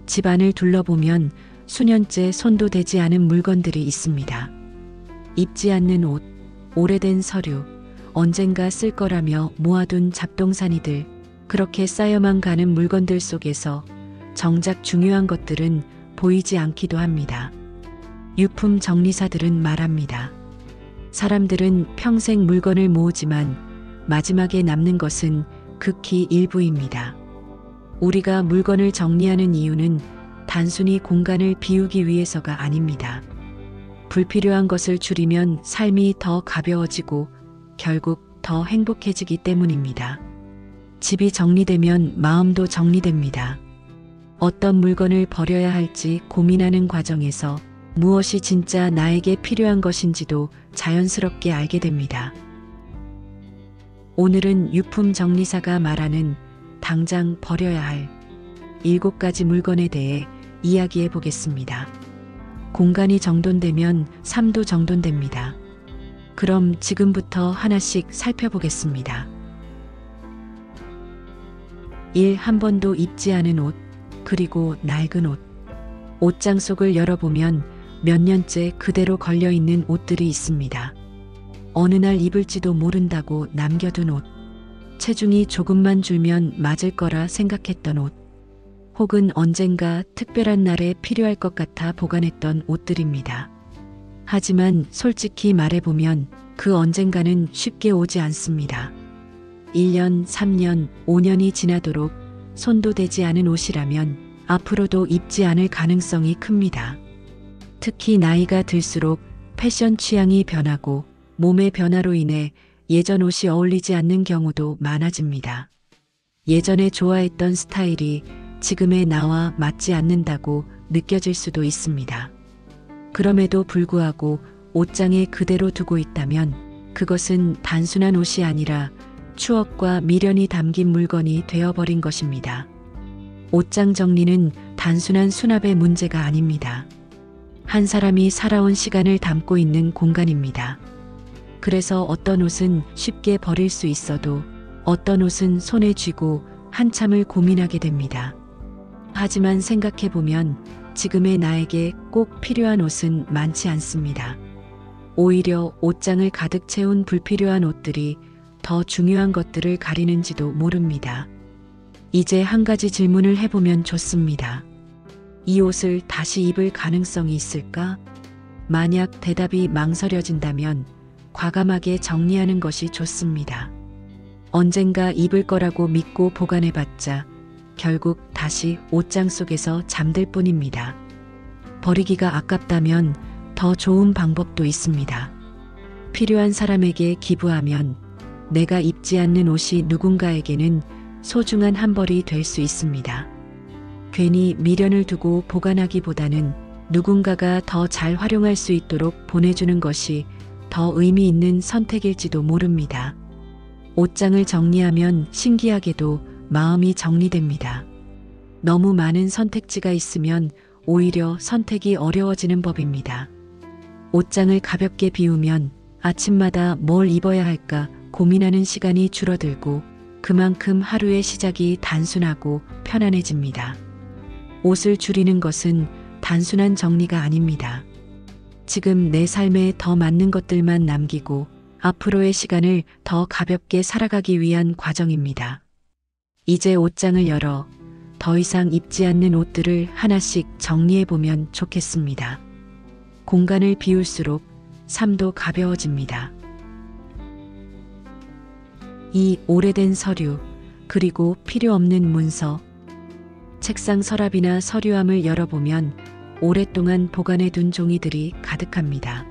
집안을 둘러보면 수년째 손도 대지 않은 물건들이 있습니다. 입지 않는 옷, 오래된 서류, 언젠가 쓸 거라며 모아둔 잡동사니들, 그렇게 쌓여만 가는 물건들 속에서 정작 중요한 것들은 보이지 않기도 합니다. 유품 정리사들은 말합니다. 사람들은 평생 물건을 모으지만 마지막에 남는 것은 극히 일부입니다. 우리가 물건을 정리하는 이유는 단순히 공간을 비우기 위해서가 아닙니다. 불필요한 것을 줄이면 삶이 더 가벼워지고 결국 더 행복해지기 때문입니다. 집이 정리되면 마음도 정리됩니다. 어떤 물건을 버려야 할지 고민하는 과정에서 무엇이 진짜 나에게 필요한 것인지도 자연스럽게 알게 됩니다. 오늘은 유품 정리사가 말하는 당장 버려야 할 7가지 물건에 대해 이야기해 보겠습니다. 공간이 정돈되면 삶도 정돈됩니다. 그럼 지금부터 하나씩 살펴보겠습니다. 1. 한 번도 입지 않은 옷, 그리고 낡은 옷. 옷장 속을 열어보면 몇 년째 그대로 걸려있는 옷들이 있습니다. 어느 날 입을지도 모른다고 남겨둔 옷. 체중이 조금만 줄면 맞을 거라 생각했던 옷. 혹은 언젠가 특별한 날에 필요할 것 같아 보관했던 옷들입니다. 하지만 솔직히 말해보면 그 언젠가는 쉽게 오지 않습니다. 1년, 3년, 5년이 지나도록 손도 대지 않은 옷이라면 앞으로도 입지 않을 가능성이 큽니다. 특히 나이가 들수록 패션 취향이 변하고 몸의 변화로 인해 예전 옷이 어울리지 않는 경우도 많아집니다. 예전에 좋아했던 스타일이 지금의 나와 맞지 않는다고 느껴질 수도 있습니다. 그럼에도 불구하고 옷장에 그대로 두고 있다면 그것은 단순한 옷이 아니라 추억과 미련이 담긴 물건이 되어버린 것입니다. 옷장 정리는 단순한 수납의 문제가 아닙니다. 한 사람이 살아온 시간을 담고 있는 공간입니다. 그래서 어떤 옷은 쉽게 버릴 수 있어도 어떤 옷은 손에 쥐고 한참을 고민하게 됩니다. 하지만 생각해보면 지금의 나에게 꼭 필요한 옷은 많지 않습니다. 오히려 옷장을 가득 채운 불필요한 옷들이 더 중요한 것들을 가리는지도 모릅니다. 이제 한 가지 질문을 해보면 좋습니다. 이 옷을 다시 입을 가능성이 있을까? 만약 대답이 망설여진다면 과감하게 정리하는 것이 좋습니다. 언젠가 입을 거라고 믿고 보관해봤자 결국 다시 옷장 속에서 잠들 뿐입니다. 버리기가 아깝다면 더 좋은 방법도 있습니다. 필요한 사람에게 기부하면 내가 입지 않는 옷이 누군가에게는 소중한 한 벌이 될 수 있습니다. 괜히 미련을 두고 보관하기보다는 누군가가 더 잘 활용할 수 있도록 보내주는 것이 더 의미 있는 선택일지도 모릅니다. 옷장을 정리하면 신기하게도 마음이 정리됩니다. 너무 많은 선택지가 있으면 오히려 선택이 어려워지는 법입니다. 옷장을 가볍게 비우면 아침마다 뭘 입어야 할까 고민하는 시간이 줄어들고 그만큼 하루의 시작이 단순하고 편안해집니다. 옷을 줄이는 것은 단순한 정리가 아닙니다. 지금 내 삶에 더 맞는 것들만 남기고 앞으로의 시간을 더 가볍게 살아가기 위한 과정입니다. 이제 옷장을 열어 더 이상 입지 않는 옷들을 하나씩 정리해보면 좋겠습니다. 공간을 비울수록 삶도 가벼워집니다. 2. 오래된 서류, 그리고 필요 없는 문서. 책상 서랍이나 서류함을 열어보면 오랫동안 보관해둔 종이들이 가득합니다.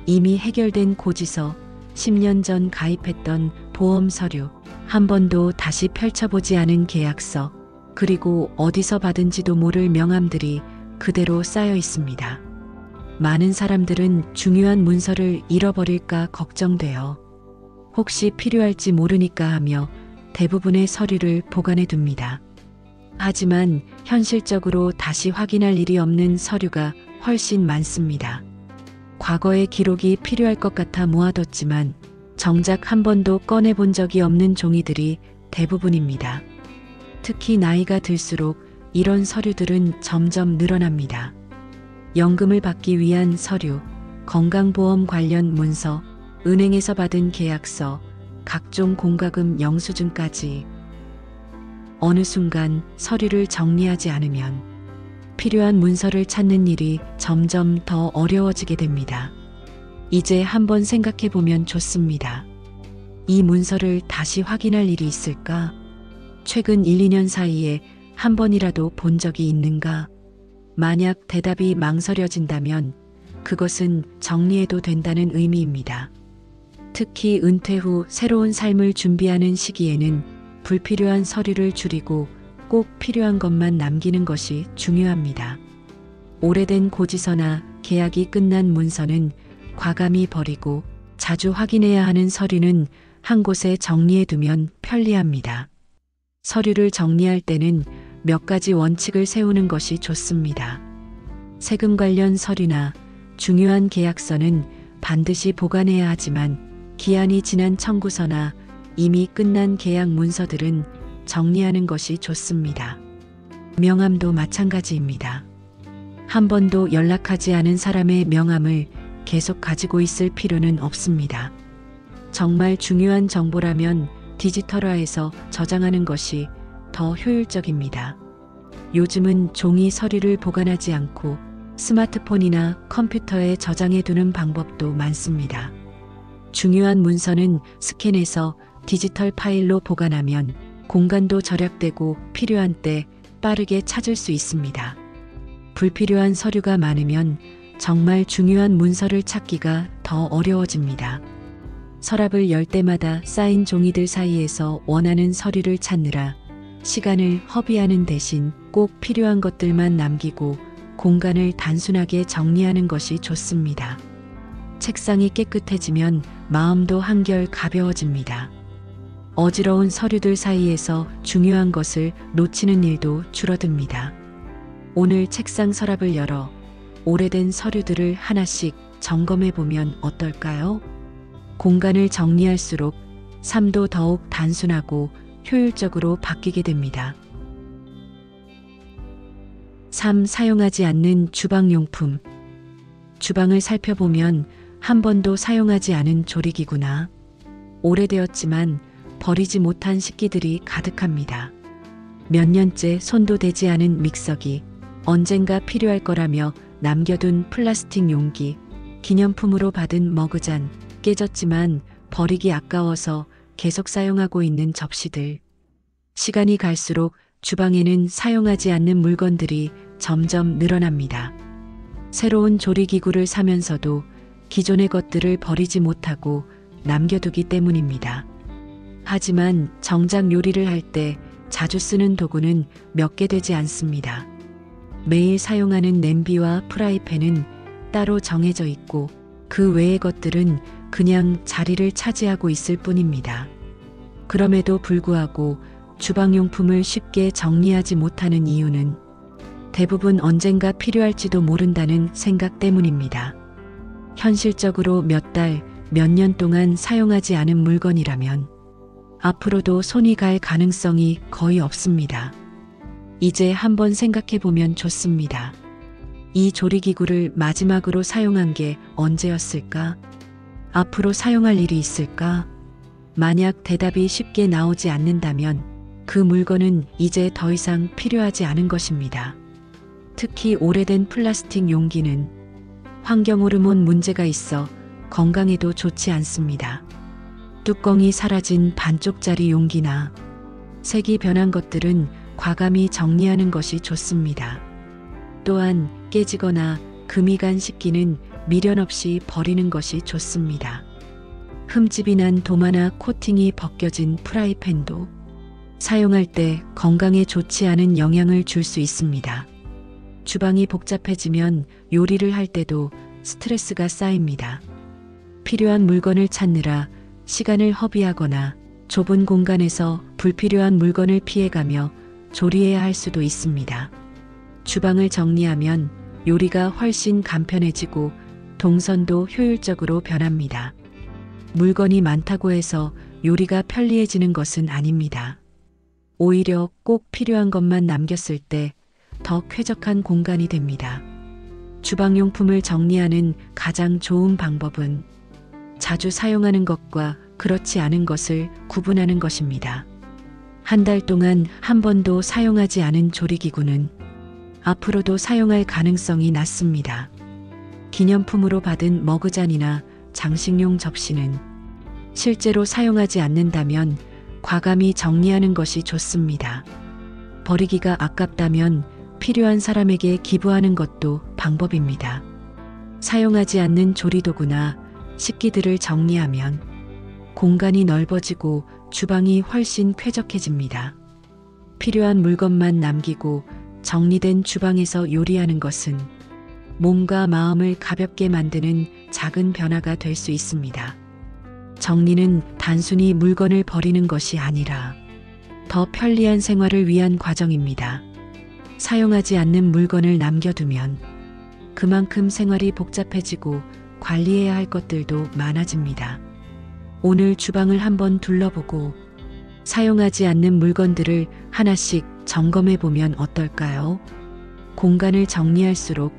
이미 해결된 고지서, 10년 전 가입했던 보험 서류, 한 번도 다시 펼쳐보지 않은 계약서, 그리고 어디서 받은지도 모를 명함들이 그대로 쌓여 있습니다. 많은 사람들은 중요한 문서를 잃어버릴까 걱정되어 혹시 필요할지 모르니까 하며 대부분의 서류를 보관해 둡니다. 하지만 현실적으로 다시 확인할 일이 없는 서류가 훨씬 많습니다. 과거의 기록이 필요할 것 같아 모아뒀지만 정작 한 번도 꺼내본 적이 없는 종이들이 대부분입니다. 특히 나이가 들수록 이런 서류들은 점점 늘어납니다. 연금을 받기 위한 서류, 건강보험 관련 문서, 은행에서 받은 계약서, 각종 공과금 영수증까지. 어느 순간 서류를 정리하지 않으면 필요한 문서를 찾는 일이 점점 더 어려워지게 됩니다. 이제 한번 생각해 보면 좋습니다. 이 문서를 다시 확인할 일이 있을까? 최근 1, 2년 사이에 한 번이라도 본 적이 있는가? 만약 대답이 망설여진다면 그것은 정리해도 된다는 의미입니다. 특히 은퇴 후 새로운 삶을 준비하는 시기에는 불필요한 서류를 줄이고 꼭 필요한 것만 남기는 것이 중요합니다. 오래된 고지서나 계약이 끝난 문서는 과감히 버리고 자주 확인해야 하는 서류는 한 곳에 정리해두면 편리합니다. 서류를 정리할 때는 몇 가지 원칙을 세우는 것이 좋습니다. 세금 관련 서류나 중요한 계약서는 반드시 보관해야 하지만 기한이 지난 청구서나 이미 끝난 계약 문서들은 정리하는 것이 좋습니다. 명함도 마찬가지입니다. 한 번도 연락하지 않은 사람의 명함을 계속 가지고 있을 필요는 없습니다. 정말 중요한 정보라면 디지털화해서 저장하는 것이 더 효율적입니다. 요즘은 종이 서류를 보관하지 않고 스마트폰이나 컴퓨터에 저장해 두는 방법도 많습니다. 중요한 문서는 스캔해서 디지털 파일로 보관하면 공간도 절약되고 필요한 때 빠르게 찾을 수 있습니다. 불필요한 서류가 많으면 정말 중요한 문서를 찾기가 더 어려워집니다. 서랍을 열 때마다 쌓인 종이들 사이에서 원하는 서류를 찾느라 시간을 허비하는 대신 꼭 필요한 것들만 남기고 공간을 단순하게 정리하는 것이 좋습니다. 책상이 깨끗해지면 마음도 한결 가벼워집니다. 어지러운 서류들 사이에서 중요한 것을 놓치는 일도 줄어듭니다. 오늘 책상 서랍을 열어 오래된 서류들을 하나씩 점검해 보면 어떨까요? 공간을 정리할수록 삶도 더욱 단순하고 효율적으로 바뀌게 됩니다. 3. 사용하지 않는 주방용품. 주방을 살펴보면 한 번도 사용하지 않은 조리기구나 오래되었지만 버리지 못한 식기들이 가득합니다. 몇 년째 손도 대지 않은 믹서기, 언젠가 필요할 거라며 남겨둔 플라스틱 용기, 기념품으로 받은 머그잔, 깨졌지만 버리기 아까워서 계속 사용하고 있는 접시들. 시간이 갈수록 주방에는 사용하지 않는 물건들이 점점 늘어납니다. 새로운 조리기구를 사면서도 기존의 것들을 버리지 못하고 남겨두기 때문입니다. 하지만 정작 요리를 할 때 자주 쓰는 도구는 몇 개 되지 않습니다. 매일 사용하는 냄비와 프라이팬은 따로 정해져 있고 그 외의 것들은 그냥 자리를 차지하고 있을 뿐입니다. 그럼에도 불구하고 주방용품을 쉽게 정리하지 못하는 이유는 대부분 언젠가 필요할지도 모른다는 생각 때문입니다. 현실적으로 몇 달, 몇 년 동안 사용하지 않은 물건이라면 앞으로도 손이 갈 가능성이 거의 없습니다. 이제 한번 생각해 보면 좋습니다. 이 조리기구를 마지막으로 사용한 게 언제였을까? 앞으로 사용할 일이 있을까? 만약 대답이 쉽게 나오지 않는다면 그 물건은 이제 더 이상 필요하지 않은 것입니다. 특히 오래된 플라스틱 용기는 환경 호르몬 문제가 있어 건강에도 좋지 않습니다. 뚜껑이 사라진 반쪽짜리 용기나 색이 변한 것들은 과감히 정리하는 것이 좋습니다. 또한 깨지거나 금이 간 식기는 미련 없이 버리는 것이 좋습니다. 흠집이 난 도마나 코팅이 벗겨진 프라이팬도 사용할 때 건강에 좋지 않은 영향을 줄 수 있습니다. 주방이 복잡해지면 요리를 할 때도 스트레스가 쌓입니다. 필요한 물건을 찾느라 시간을 허비하거나 좁은 공간에서 불필요한 물건을 피해가며 조리해야 할 수도 있습니다. 주방을 정리하면 요리가 훨씬 간편해지고 동선도 효율적으로 변합니다. 물건이 많다고 해서 요리가 편리해지는 것은 아닙니다. 오히려 꼭 필요한 것만 남겼을 때 더 쾌적한 공간이 됩니다. 주방용품을 정리하는 가장 좋은 방법은 자주 사용하는 것과 그렇지 않은 것을 구분하는 것입니다. 한 달 동안 한 번도 사용하지 않은 조리기구는 앞으로도 사용할 가능성이 낮습니다. 기념품으로 받은 머그잔이나 장식용 접시는 실제로 사용하지 않는다면 과감히 정리하는 것이 좋습니다. 버리기가 아깝다면 필요한 사람에게 기부하는 것도 방법입니다. 사용하지 않는 조리도구나 식기들을 정리하면 공간이 넓어지고 주방이 훨씬 쾌적해집니다. 필요한 물건만 남기고 정리된 주방에서 요리하는 것은 몸과 마음을 가볍게 만드는 작은 변화가 될 수 있습니다. 정리는 단순히 물건을 버리는 것이 아니라 더 편리한 생활을 위한 과정입니다. 사용하지 않는 물건을 남겨두면 그만큼 생활이 복잡해지고 관리해야 할 것들도 많아집니다. 오늘 주방을 한번 둘러보고 사용하지 않는 물건들을 하나씩 점검해 보면 어떨까요? 공간을 정리할수록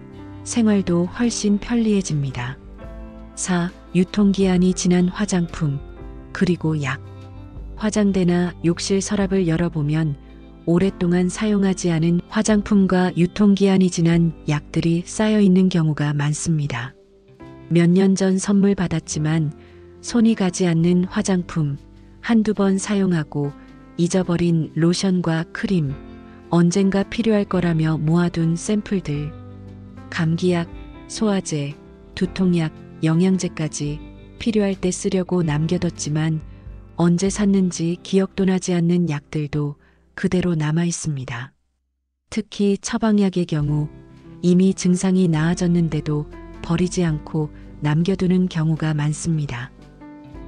생활도 훨씬 편리해집니다. 4. 유통기한이 지난 화장품, 그리고 약. 화장대나 욕실 서랍을 열어보면 오랫동안 사용하지 않은 화장품과 유통기한이 지난 약들이 쌓여 있는 경우가 많습니다. 몇 년 전 선물 받았지만 손이 가지 않는 화장품, 한두 번 사용하고 잊어버린 로션과 크림, 언젠가 필요할 거라며 모아둔 샘플들, 감기약, 소화제, 두통약, 영양제까지 필요할 때 쓰려고 남겨뒀지만 언제 샀는지 기억도 나지 않는 약들도 그대로 남아 있습니다. 특히 처방약의 경우 이미 증상이 나아졌는데도 버리지 않고 남겨두는 경우가 많습니다.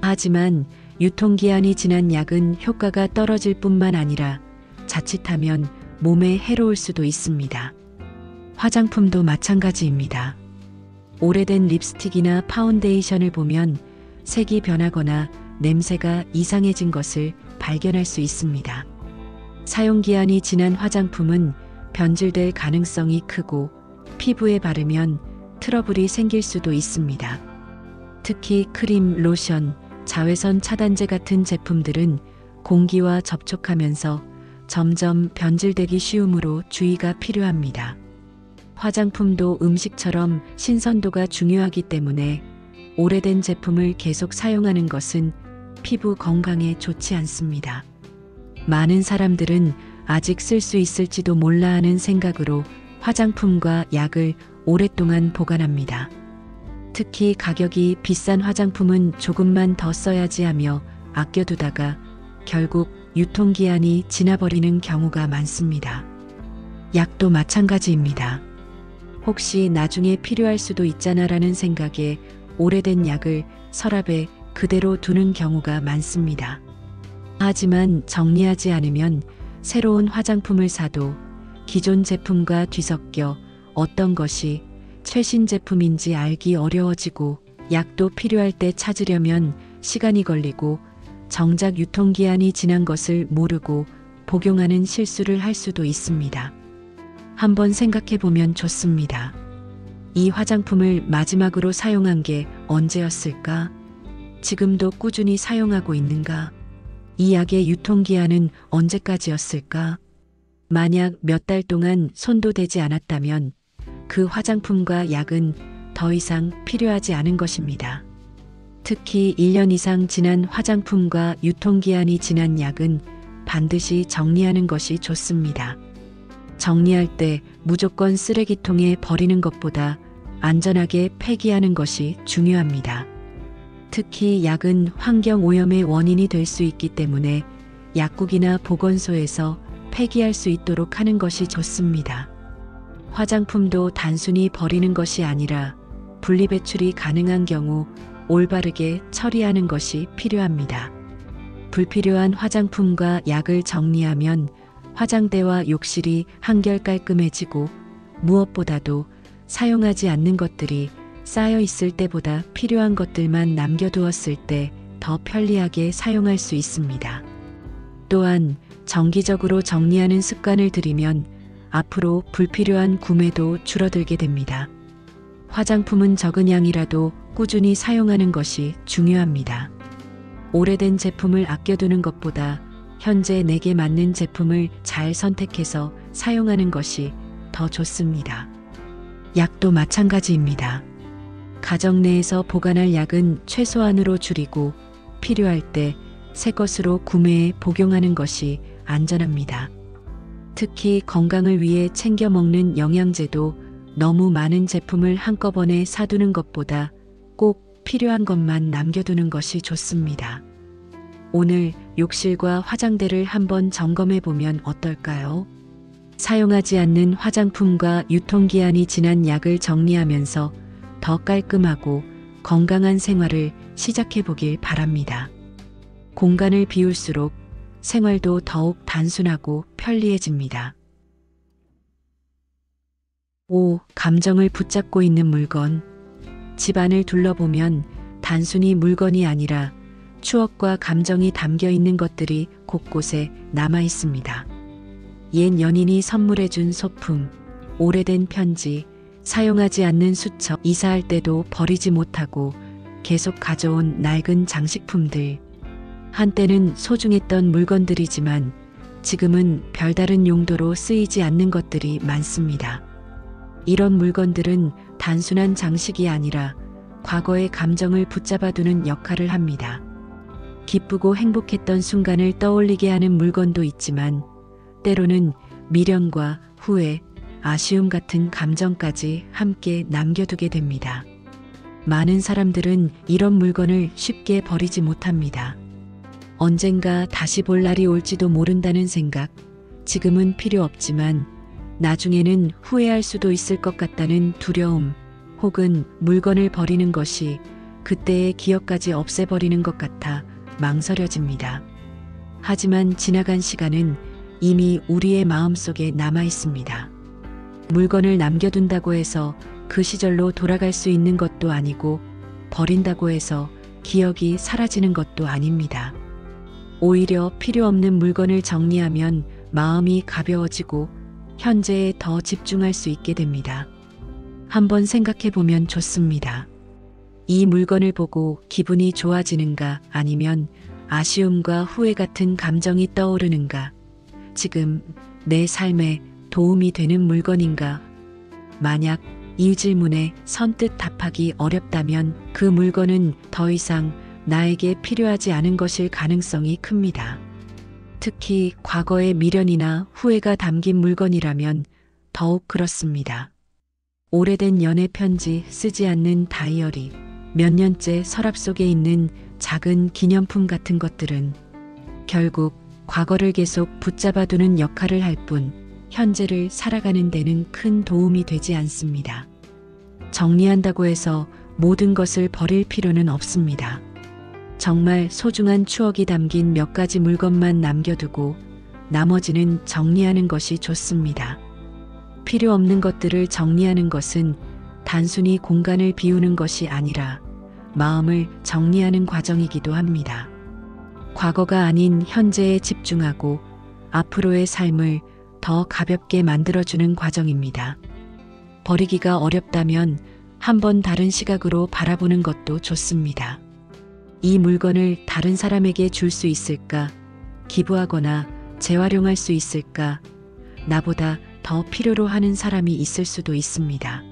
하지만 유통기한이 지난 약은 효과가 떨어질 뿐만 아니라 자칫하면 몸에 해로울 수도 있습니다. 화장품도 마찬가지입니다. 오래된 립스틱이나 파운데이션을 보면 색이 변하거나 냄새가 이상해진 것을 발견할 수 있습니다. 사용기한이 지난 화장품은 변질될 가능성이 크고 피부에 바르면 트러블이 생길 수도 있습니다. 특히 크림, 로션, 자외선 차단제 같은 제품들은 공기와 접촉하면서 점점 변질되기 쉬우므로 주의가 필요합니다. 화장품도 음식처럼 신선도가 중요하기 때문에 오래된 제품을 계속 사용하는 것은 피부 건강에 좋지 않습니다. 많은 사람들은 아직 쓸 수 있을지도 몰라 하는 생각으로 화장품과 약을 오랫동안 보관합니다. 특히 가격이 비싼 화장품은 조금만 더 써야지 하며 아껴두다가 결국 유통기한이 지나버리는 경우가 많습니다. 약도 마찬가지입니다. 혹시 나중에 필요할 수도 있잖아라는 생각에 오래된 약을 서랍에 그대로 두는 경우가 많습니다. 하지만 정리하지 않으면 새로운 화장품을 사도 기존 제품과 뒤섞여 어떤 것이 최신 제품인지 알기 어려워지고 약도 필요할 때 찾으려면 시간이 걸리고 정작 유통기한이 지난 것을 모르고 복용하는 실수를 할 수도 있습니다. 한번 생각해 보면 좋습니다. 이 화장품을 마지막으로 사용한 게 언제였을까? 지금도 꾸준히 사용하고 있는가? 이 약의 유통기한은 언제까지였을까? 만약 몇 달 동안 손도 대지 않았다면 그 화장품과 약은 더 이상 필요하지 않은 것입니다. 특히 1년 이상 지난 화장품과 유통기한이 지난 약은 반드시 정리하는 것이 좋습니다. 정리할 때 무조건 쓰레기통에 버리는 것보다 안전하게 폐기하는 것이 중요합니다. 특히 약은 환경 오염의 원인이 될 수 있기 때문에 약국이나 보건소에서 폐기할 수 있도록 하는 것이 좋습니다. 화장품도 단순히 버리는 것이 아니라 분리배출이 가능한 경우 올바르게 처리하는 것이 필요합니다. 불필요한 화장품과 약을 정리하면 화장대와 욕실이 한결 깔끔해지고 무엇보다도 사용하지 않는 것들이 쌓여 있을 때보다 필요한 것들만 남겨두었을 때 더 편리하게 사용할 수 있습니다. 또한 정기적으로 정리하는 습관을 들이면 앞으로 불필요한 구매도 줄어들게 됩니다. 화장품은 적은 양이라도 꾸준히 사용하는 것이 중요합니다. 오래된 제품을 아껴두는 것보다 현재 내게 맞는 제품을 잘 선택해서 사용하는 것이 더 좋습니다. 약도 마찬가지입니다. 가정 내에서 보관할 약은 최소한으로 줄이고 필요할 때 새 것으로 구매해 복용하는 것이 안전합니다. 특히 건강을 위해 챙겨 먹는 영양제도 너무 많은 제품을 한꺼번에 사두는 것보다 꼭 필요한 것만 남겨두는 것이 좋습니다. 오늘 욕실과 화장대를 한번 점검해 보면 어떨까요? 사용하지 않는 화장품과 유통기한이 지난 약을 정리하면서 더 깔끔하고 건강한 생활을 시작해 보길 바랍니다. 공간을 비울수록 생활도 더욱 단순하고 편리해집니다. 5. 감정을 붙잡고 있는 물건. 집안을 둘러보면 단순히 물건이 아니라 추억과 감정이 담겨 있는 것들이 곳곳에 남아 있습니다. 옛 연인이 선물해준 소품, 오래된 편지, 사용하지 않는 수첩, 이사할 때도 버리지 못하고 계속 가져온 낡은 장식품들. 한때는 소중했던 물건들이지만 지금은 별다른 용도로 쓰이지 않는 것들이 많습니다. 이런 물건들은 단순한 장식이 아니라 과거의 감정을 붙잡아두는 역할을 합니다. 기쁘고 행복했던 순간을 떠올리게 하는 물건도 있지만 때로는 미련과 후회, 아쉬움 같은 감정까지 함께 남겨두게 됩니다. 많은 사람들은 이런 물건을 쉽게 버리지 못합니다. 언젠가 다시 볼 날이 올지도 모른다는 생각, 지금은 필요 없지만 나중에는 후회할 수도 있을 것 같다는 두려움, 혹은 물건을 버리는 것이 그때의 기억까지 없애버리는 것 같아 망설여집니다. 하지만 지나간 시간은 이미 우리의 마음속에 남아 있습니다. 물건을 남겨둔다고 해서 그 시절로 돌아갈 수 있는 것도 아니고 버린다고 해서 기억이 사라지는 것도 아닙니다. 오히려 필요 없는 물건을 정리하면 마음이 가벼워지고 현재에 더 집중할 수 있게 됩니다. 한번 생각해 보면 좋습니다. 이 물건을 보고 기분이 좋아지는가 아니면 아쉬움과 후회 같은 감정이 떠오르는가? 지금 내 삶에 도움이 되는 물건인가? 만약 이 질문에 선뜻 답하기 어렵다면 그 물건은 더 이상 나에게 필요하지 않은 것일 가능성이 큽니다. 특히 과거의 미련이나 후회가 담긴 물건이라면 더욱 그렇습니다. 오래된 연애 편지, 쓰지 않는 다이어리, 몇 년째 서랍 속에 있는 작은 기념품 같은 것들은 결국 과거를 계속 붙잡아두는 역할을 할 뿐 현재를 살아가는 데는 큰 도움이 되지 않습니다. 정리한다고 해서 모든 것을 버릴 필요는 없습니다. 정말 소중한 추억이 담긴 몇 가지 물건만 남겨두고 나머지는 정리하는 것이 좋습니다. 필요 없는 것들을 정리하는 것은 단순히 공간을 비우는 것이 아니라 마음을 정리하는 과정이기도 합니다. 과거가 아닌 현재에 집중하고 앞으로의 삶을 더 가볍게 만들어주는 과정입니다. 버리기가 어렵다면 한번 다른 시각으로 바라보는 것도 좋습니다. 이 물건을 다른 사람에게 줄 수 있을까? 기부하거나 재활용할 수 있을까? 나보다 더 필요로 하는 사람이 있을 수도 있습니다.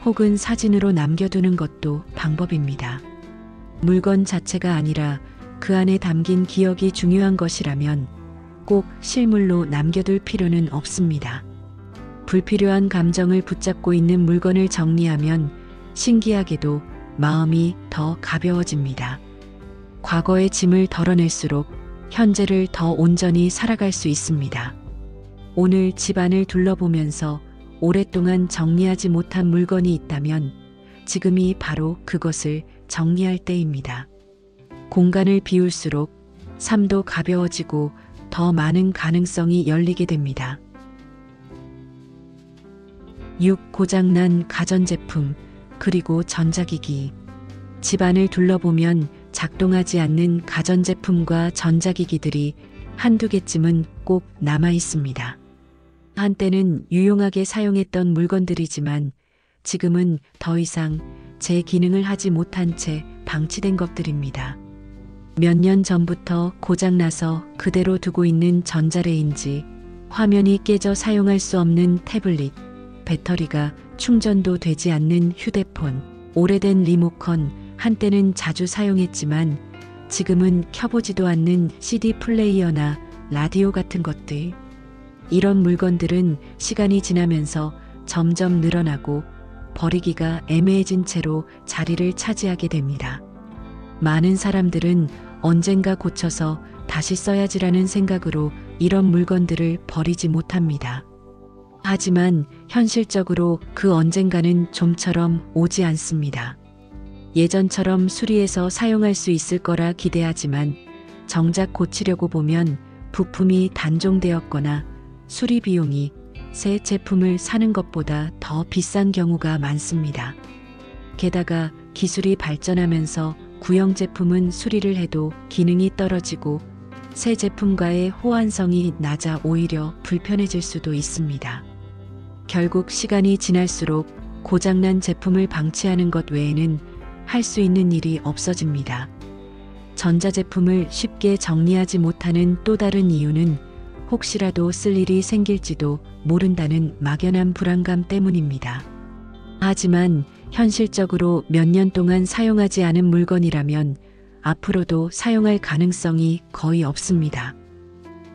혹은 사진으로 남겨두는 것도 방법입니다. 물건 자체가 아니라 그 안에 담긴 기억이 중요한 것이라면 꼭 실물로 남겨둘 필요는 없습니다. 불필요한 감정을 붙잡고 있는 물건을 정리하면 신기하게도 마음이 더 가벼워집니다. 과거의 짐을 덜어낼수록 현재를 더 온전히 살아갈 수 있습니다. 오늘 집안을 둘러보면서 오랫동안 정리하지 못한 물건이 있다면 지금이 바로 그것을 정리할 때입니다. 공간을 비울수록 삶도 가벼워지고 더 많은 가능성이 열리게 됩니다. 6. 고장난 가전제품 그리고 전자기기. 집안을 둘러보면 작동하지 않는 가전제품과 전자기기들이 한두 개쯤은 꼭 남아 있습니다. 한때는 유용하게 사용했던 물건들이지만 지금은 더 이상 제 기능을 하지 못한 채 방치된 것들입니다. 몇 년 전부터 고장나서 그대로 두고 있는 전자레인지, 화면이 깨져 사용할 수 없는 태블릿, 배터리가 충전도 되지 않는 휴대폰, 오래된 리모컨, 한때는 자주 사용했지만 지금은 켜보지도 않는 CD 플레이어나 라디오 같은 것들. 이런 물건들은 시간이 지나면서 점점 늘어나고 버리기가 애매해진 채로 자리를 차지하게 됩니다. 많은 사람들은 언젠가 고쳐서 다시 써야지라는 생각으로 이런 물건들을 버리지 못합니다. 하지만 현실적으로 그 언젠가는 좀처럼 오지 않습니다. 예전처럼 수리해서 사용할 수 있을 거라 기대하지만 정작 고치려고 보면 부품이 단종되었거나 수리 비용이 새 제품을 사는 것보다 더 비싼 경우가 많습니다. 게다가 기술이 발전하면서 구형 제품은 수리를 해도 기능이 떨어지고 새 제품과의 호환성이 낮아 오히려 불편해질 수도 있습니다. 결국 시간이 지날수록 고장난 제품을 방치하는 것 외에는 할 수 있는 일이 없어집니다. 전자제품을 쉽게 정리하지 못하는 또 다른 이유는 혹시라도 쓸 일이 생길지도 모른다는 막연한 불안감 때문입니다. 하지만 현실적으로 몇 년 동안 사용하지 않은 물건이라면 앞으로도 사용할 가능성이 거의 없습니다.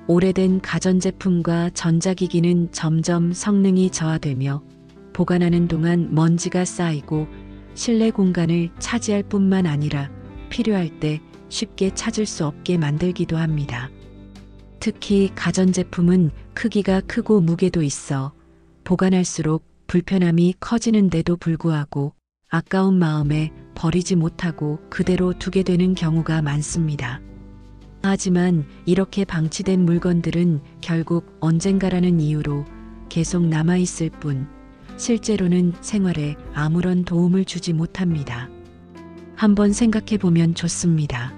오래된 가전제품과 전자기기는 점점 성능이 저하되며 보관하는 동안 먼지가 쌓이고 실내 공간을 차지할 뿐만 아니라 필요할 때 쉽게 찾을 수 없게 만들기도 합니다. 특히 가전제품은 크기가 크고 무게도 있어 보관할수록 불편함이 커지는데도 불구하고 아까운 마음에 버리지 못하고 그대로 두게 되는 경우가 많습니다. 하지만 이렇게 방치된 물건들은 결국 언젠가라는 이유로 계속 남아있을 뿐 실제로는 생활에 아무런 도움을 주지 못합니다. 한번 생각해 보면 좋습니다.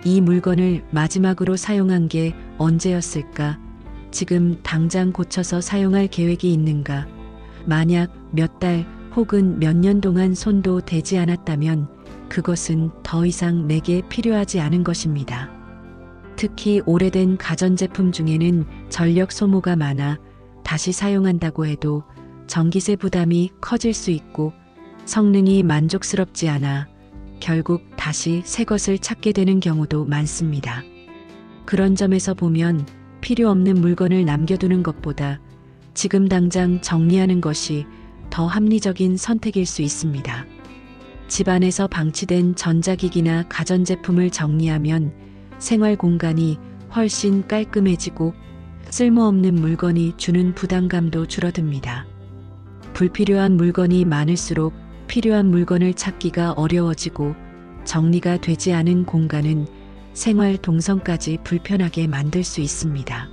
이 물건을 마지막으로 사용한 게 언제였을까? 지금 당장 고쳐서 사용할 계획이 있는가? 만약 몇 달 혹은 몇 년 동안 손도 대지 않았다면 그것은 더 이상 내게 필요하지 않은 것입니다. 특히 오래된 가전제품 중에는 전력 소모가 많아 다시 사용한다고 해도 전기세 부담이 커질 수 있고 성능이 만족스럽지 않아 결국 다시 새 것을 찾게 되는 경우도 많습니다. 그런 점에서 보면 필요 없는 물건을 남겨두는 것보다 지금 당장 정리하는 것이 더 합리적인 선택일 수 있습니다. 집안에서 방치된 전자기기나 가전제품을 정리하면 생활 공간이 훨씬 깔끔해지고 쓸모없는 물건이 주는 부담감도 줄어듭니다. 불필요한 물건이 많을수록 필요한 물건을 찾기가 어려워지고 정리가 되지 않은 공간은 생활 동선까지 불편하게 만들 수 있습니다.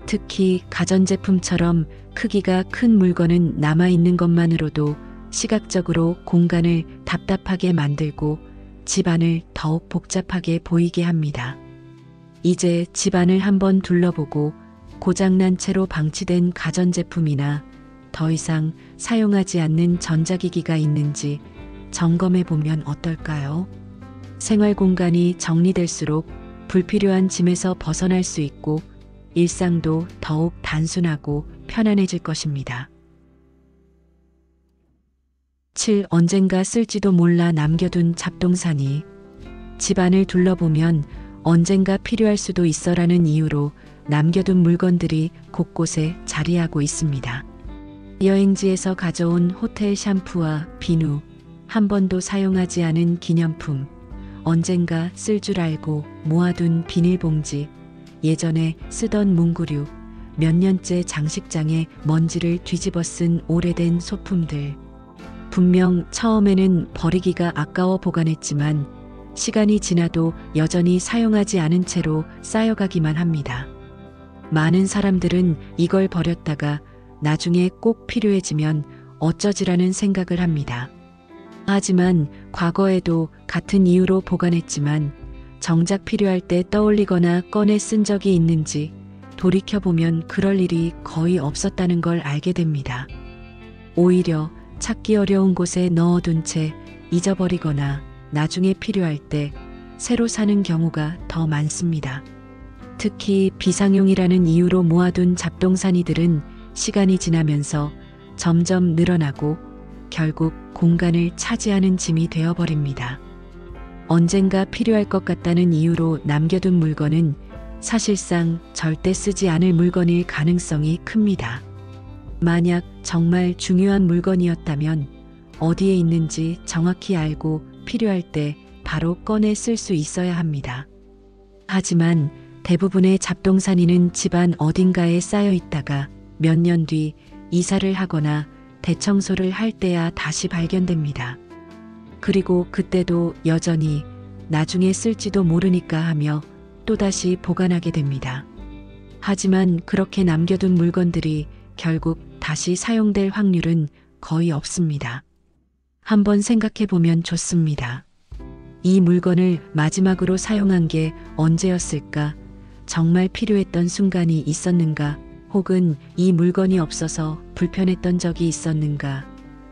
특히 가전제품처럼 크기가 큰 물건은 남아있는 것만으로도 시각적으로 공간을 답답하게 만들고 집안을 더욱 복잡하게 보이게 합니다. 이제 집안을 한번 둘러보고 고장난 채로 방치된 가전제품이나 더 이상 사용하지 않는 전자기기가 있는지 점검해 보면 어떨까요? 생활 공간이 정리될수록 불필요한 짐에서 벗어날 수 있고 일상도 더욱 단순하고 편안해질 것입니다. 7. 언젠가 쓸지도 몰라 남겨둔 잡동사니. 집안을 둘러보면 언젠가 필요할 수도 있어라는 이유로 남겨둔 물건들이 곳곳에 자리하고 있습니다. 여행지에서 가져온 호텔 샴푸와 비누, 한 번도 사용하지 않은 기념품, 언젠가 쓸 줄 알고 모아둔 비닐봉지, 예전에 쓰던 문구류, 몇 년째 장식장에 먼지를 뒤집어 쓴 오래된 소품들. 분명 처음에는 버리기가 아까워 보관했지만 시간이 지나도 여전히 사용하지 않은 채로 쌓여가기만 합니다. 많은 사람들은 이걸 버렸다가 나중에 꼭 필요해지면 어쩌지라는 생각을 합니다. 하지만 과거에도 같은 이유로 보관했지만 정작 필요할 때 떠올리거나 꺼내 쓴 적이 있는지 돌이켜보면 그럴 일이 거의 없었다는 걸 알게 됩니다. 오히려 찾기 어려운 곳에 넣어둔 채 잊어버리거나 나중에 필요할 때 새로 사는 경우가 더 많습니다. 특히 비상용이라는 이유로 모아둔 잡동사니들은 시간이 지나면서 점점 늘어나고 결국 공간을 차지하는 짐이 되어버립니다. 언젠가 필요할 것 같다는 이유로 남겨둔 물건은 사실상 절대 쓰지 않을 물건일 가능성이 큽니다. 만약 정말 중요한 물건이었다면 어디에 있는지 정확히 알고 필요할 때 바로 꺼내 쓸 수 있어야 합니다. 하지만 대부분의 잡동사니는 집안 어딘가에 쌓여 있다가 몇 년 뒤 이사를 하거나 대청소를 할 때야 다시 발견됩니다. 그리고 그때도 여전히 나중에 쓸지도 모르니까 하며 또다시 보관하게 됩니다. 하지만 그렇게 남겨둔 물건들이 결국 다시 사용될 확률은 거의 없습니다. 한번 생각해 보면 좋습니다. 이 물건을 마지막으로 사용한 게 언제였을까? 정말 필요했던 순간이 있었는가? 혹은 이 물건이 없어서 불편했던 적이 있었는가?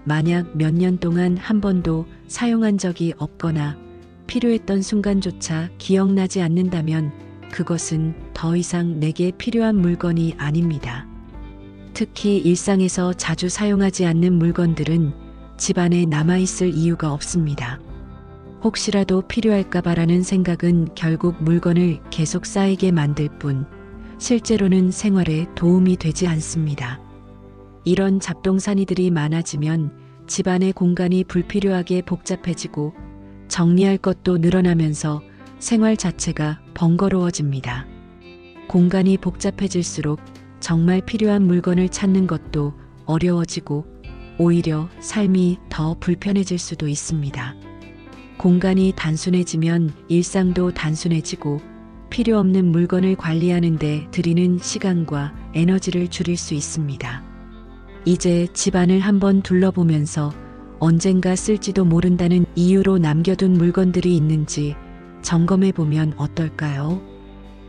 만약 몇 년 동안 한 번도 사용한 적이 없거나 필요했던 순간조차 기억나지 않는다면 그것은 더 이상 내게 필요한 물건이 아닙니다. 특히 일상에서 자주 사용하지 않는 물건들은 집안에 남아있을 이유가 없습니다. 혹시라도 필요할까봐라는 생각은 결국 물건을 계속 쌓이게 만들 뿐 실제로는 생활에 도움이 되지 않습니다. 이런 잡동사니들이 많아지면 집안의 공간이 불필요하게 복잡해지고 정리할 것도 늘어나면서 생활 자체가 번거로워집니다. 공간이 복잡해질수록 정말 필요한 물건을 찾는 것도 어려워지고 오히려 삶이 더 불편해질 수도 있습니다. 공간이 단순해지면 일상도 단순해지고 필요 없는 물건을 관리하는 데 들이는 시간과 에너지를 줄일 수 있습니다. 이제 집안을 한번 둘러보면서 언젠가 쓸지도 모른다는 이유로 남겨둔 물건들이 있는지 점검해 보면 어떨까요?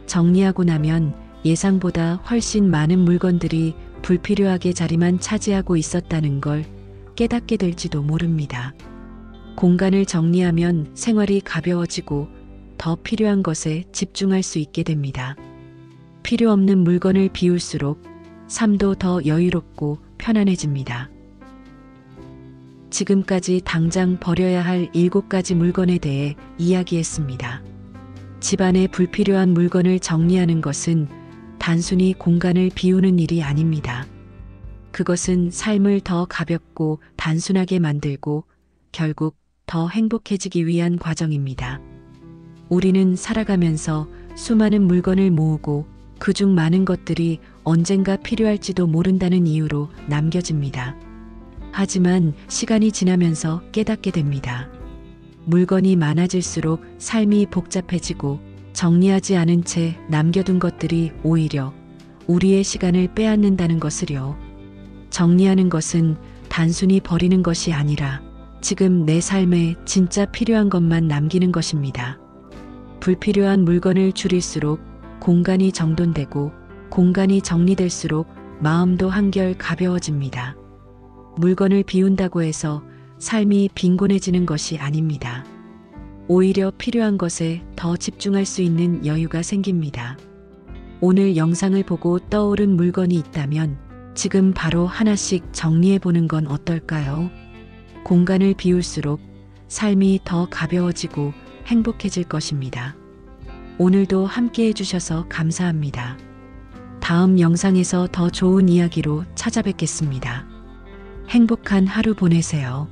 정리하고 나면 예상보다 훨씬 많은 물건들이 불필요하게 자리만 차지하고 있었다는 걸 깨닫게 될지도 모릅니다. 공간을 정리하면 생활이 가벼워지고 더 필요한 것에 집중할 수 있게 됩니다. 필요 없는 물건을 비울수록 삶도 더 여유롭고 편안해집니다. 지금까지 당장 버려야 할 7가지 물건에 대해 이야기했습니다. 집안에 불필요한 물건을 정리하는 것은 단순히 공간을 비우는 일이 아닙니다. 그것은 삶을 더 가볍고 단순하게 만들고 결국 더 행복해지기 위한 과정입니다. 우리는 살아가면서 수많은 물건을 모으고 그중 많은 것들이 언젠가 필요할지도 모른다는 이유로 남겨집니다. 하지만 시간이 지나면서 깨닫게 됩니다. 물건이 많아질수록 삶이 복잡해지고 정리하지 않은 채 남겨둔 것들이 오히려 우리의 시간을 빼앗는다는 것을요. 정리하는 것은 단순히 버리는 것이 아니라 지금 내 삶에 진짜 필요한 것만 남기는 것입니다. 불필요한 물건을 줄일수록 공간이 정돈되고 공간이 정리될수록 마음도 한결 가벼워집니다. 물건을 비운다고 해서 삶이 빈곤해지는 것이 아닙니다. 오히려 필요한 것에 더 집중할 수 있는 여유가 생깁니다. 오늘 영상을 보고 떠오른 물건이 있다면 지금 바로 하나씩 정리해 보는 건 어떨까요? 공간을 비울수록 삶이 더 가벼워지고 행복해질 것입니다. 오늘도 함께 해주셔서 감사합니다. 다음 영상에서 더 좋은 이야기로 찾아뵙겠습니다. 행복한 하루 보내세요.